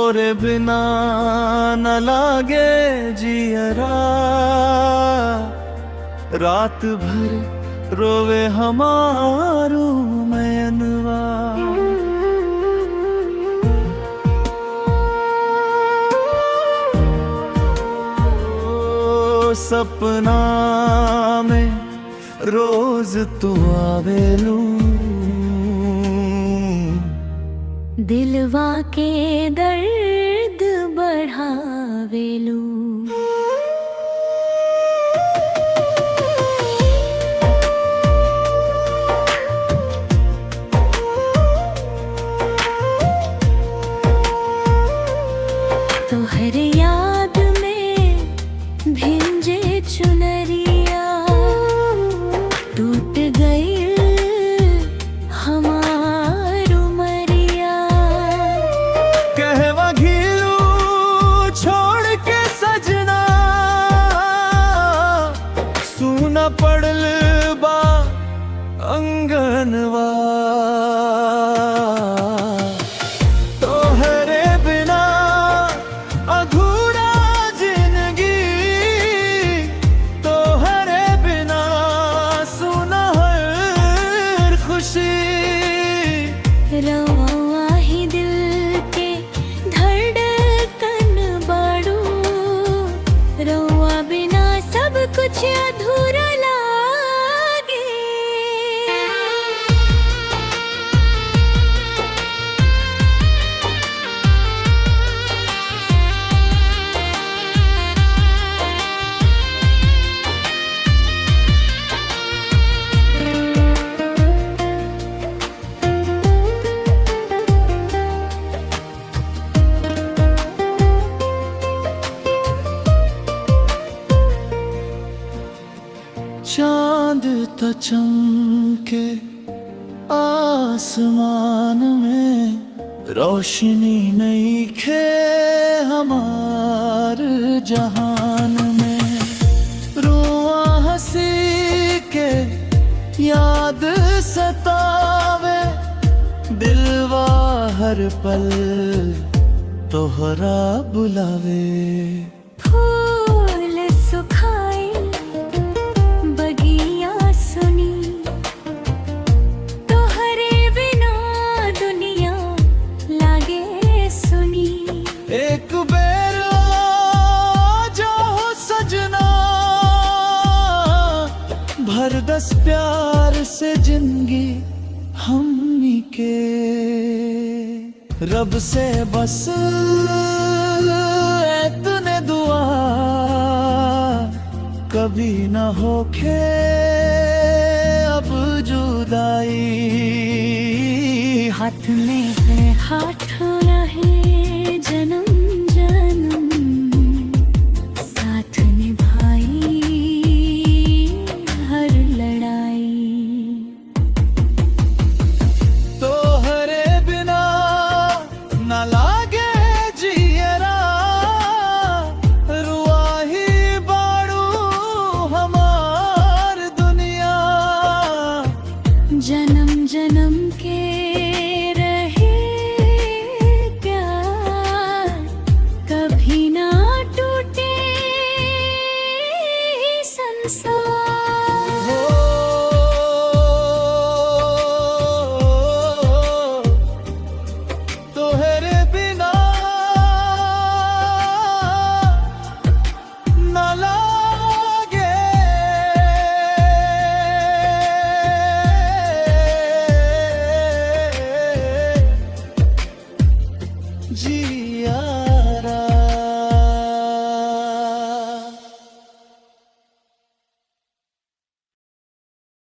तोरे बिना न लागे जियरा, रात भर रोवे हमारू मैनवा। सपना में रोज तू आवेलू, दिलवा के दर्द बढ़ावेलू। तोहर याद में भिंजे चुनरिया, टूट गई हमार उमरिया। कहवा घिलू छोड़ के सजना, सुना पड़ल बा अंगनवा। तोहरे बिना अधूरा जिंदगी, तोहरे बिना सुना हर खुशी। रवा ही दिल के धड़कन बाड़ू, रवा बिना सब कुछ अधूरा लागे। चांद तो चमके आसमान में, रोशनी नहीं खे हमार जहान में। रुआ हंसी के याद सतावे, दिलवा हर पल तोहरा बुलावे। फूल सुखाए बगिया सुनी, तोहरे बिना दुनिया लागे सुनी। एक बेर जो सजना, भर दस प्यार से जिंदगी हमनी के। रब से बस इतने दुआ, कभी न होखे अब जुदाई। हाथ में है हाथ रहे जन्म जन्म, साथ निभाई हर लड़ाई। तोहरे बिना न लागे जियरा, रुआही बाड़ू हमार दुनिया। जन्म जन्म के रहे प्यार, कभी ना टूटे संसार। हो तोहरे बिना न लागे जिया।